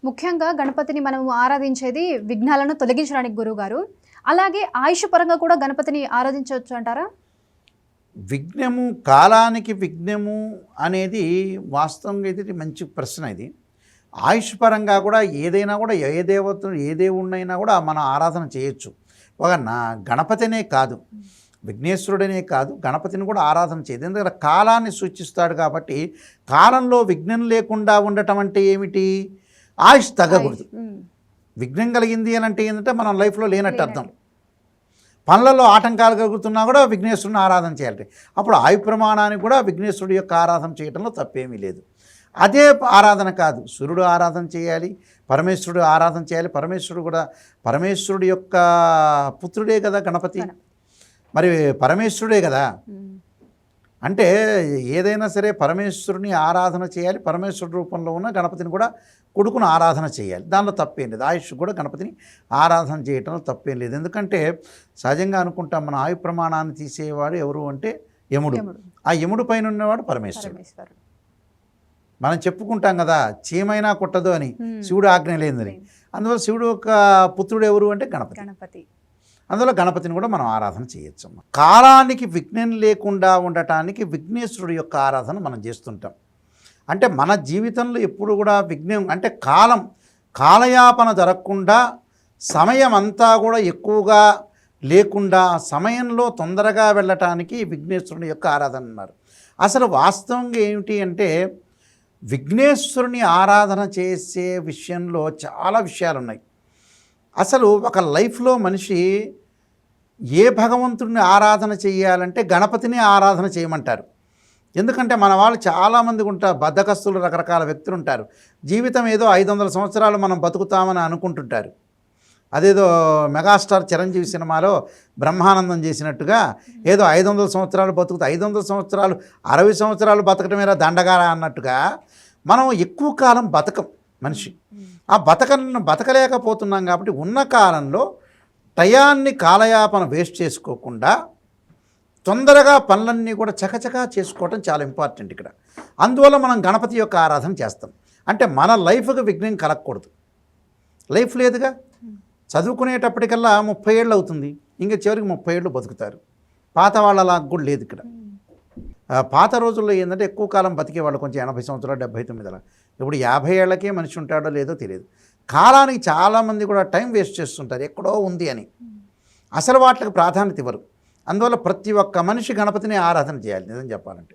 ముఖ్యంగా గణపతిని మనం ఆరాధించేది విఘ్నాలను తొలగించడానికి గురువుగారు. అలాగే ఆయుష్ పరంగా కూడా గణపతిని ఆరాధించవచ్చు అంటారా? విఘ్నము, కాలానికి విఘ్నము అనేది వాస్తవంగా ఇది మంచి ప్రశ్న ఇది. ఆయుష్ పరంగా కూడా ఏదైనా కూడా ఏ దేవతను ఏ దేవుడినైనా కూడా మనం ఆరాధన చేయొచ్చు. ఒక గణపతినే కాదు, విఘ్నేశ్వరుడనే కాదు, గణపతిని కూడా ఆరాధన చేయదు. ఎందుకంటే కాలాన్ని సూచిస్తాడు కాబట్టి. కాలంలో విఘ్నం లేకుండా ఉండటం అంటే ఏమిటి? ఆయుష్ తగ్గకూడదు. విఘ్నం కలిగింది అని అంటే ఏంటంటే మనం లైఫ్లో లేనట్టు అర్థం. పనులలో ఆటంకాలు కలుగుతున్నా కూడా విఘ్నేశ్వరుని ఆరాధన చేయాలి. అప్పుడు ఆయు ప్రమాణానికి కూడా విఘ్నేశ్వరుడు యొక్క ఆరాధన చేయడంలో తప్పేమీ లేదు. అదే ఆరాధన కాదు, సూర్యుడు ఆరాధన చేయాలి, పరమేశ్వరుడు ఆరాధన చేయాలి. పరమేశ్వరుడు కూడా పరమేశ్వరుడు యొక్క పుత్రుడే కదా గణపతి, మరి పరమేశ్వరుడే కదా. అంటే ఏదైనా సరే పరమేశ్వరుని ఆరాధన చేయాలి, పరమేశ్వరుడు రూపంలో ఉన్న గణపతిని కూడా కొడుకును ఆరాధన చేయాలి. దానిలో తప్పేం లేదు. ఆయుష్ కూడా గణపతిని ఆరాధన చేయటంలో తప్పేం లేదు. ఎందుకంటే సహజంగా అనుకుంటాం మన ఆయు ప్రమాణాన్ని తీసేవాడు ఎవరు అంటే యముడు. ఆ యముడు పైన ఉన్నవాడు పరమేశ్వరుడు. మనం చెప్పుకుంటాం కదా, చీమైనా కొట్టదు అని, శివుడు ఆజ్ఞ లేదని. అందువల్ల శివుడు యొక్క పుత్రుడు ఎవరు అంటే గణపతి. అందులో గణపతిని కూడా మనం ఆరాధన చేయొచ్చు. కాలానికి విఘ్నం లేకుండా ఉండటానికి విఘ్నేశ్వరుడు యొక్క ఆరాధన మనం చేస్తుంటాం. అంటే మన జీవితంలో ఎప్పుడు కూడా విఘ్నం అంటే కాలయాపన జరగకుండా, సమయం అంతా కూడా ఎక్కువగా లేకుండా, సమయంలో తొందరగా వెళ్ళటానికి విఘ్నేశ్వరుని యొక్క ఆరాధన అన్నారు. అసలు వాస్తవంగా ఏమిటి అంటే విఘ్నేశ్వరుని ఆరాధన చేసే విషయంలో చాలా విషయాలు ఉన్నాయి. అసలు ఒక లైఫ్లో మనిషి ఏ భగవంతుడిని ఆరాధన చేయాలంటే గణపతిని ఆరాధన చేయమంటారు. ఎందుకంటే మన వాళ్ళు చాలామంది ఉంటారు, బద్ధకస్తులు, రకరకాల వ్యక్తులు ఉంటారు. జీవితం ఏదో 500 సంవత్సరాలు మనం బతుకుతామని అనుకుంటుంటారు. అదేదో మెగాస్టార్ చిరంజీవి సినిమాలో బ్రహ్మానందం చేసినట్టుగా ఏదో 500 సంవత్సరాలు బతుకుతా, 500 సంవత్సరాలు 60 సంవత్సరాలు బతకటమేరా దండగారా అన్నట్టుగా మనం ఎక్కువ కాలం బతకం మనిషి. ఆ బతకలేకపోతున్నాం కాబట్టి ఉన్న కాలంలో టయాన్ని కాలయాపన వేస్ట్ చేసుకోకుండా తొందరగా పనులన్నీ కూడా చకచకా చేసుకోవటం చాలా ఇంపార్టెంట్ ఇక్కడ. అందువల్ల మనం గణపతి యొక్క ఆరాధన చేస్తాం. అంటే మన లైఫ్కి విఘ్నం కలగకూడదు. లైఫ్ లేదుగా, చదువుకునేటప్పటికల్లా 30 ఏళ్ళు అవుతుంది, ఇంకా చివరికి 30 ఏళ్ళు బతుకుతారు. పాత వాళ్ళలాగా కూడా లేదు ఇక్కడ. పాత రోజుల్లో ఏంటంటే ఎక్కువ కాలం బతికేవాళ్ళు, కొంచెం 80 సంవత్సరాలు 79 అలా. ఇప్పుడు 50 ఏళ్ళకే మనిషి ఉంటాడో లేదో తెలియదు. కాలానికి చాలామంది కూడా టైం వేస్ట్ చేస్తుంటారు ఎక్కడో ఉంది అని. అసలు వాటికి ప్రాధాన్యత ఇవ్వరు. అందువల్ల ప్రతి ఒక్క మనిషి గణపతిని ఆరాధన చేయాలి నిజం చెప్పాలంటే.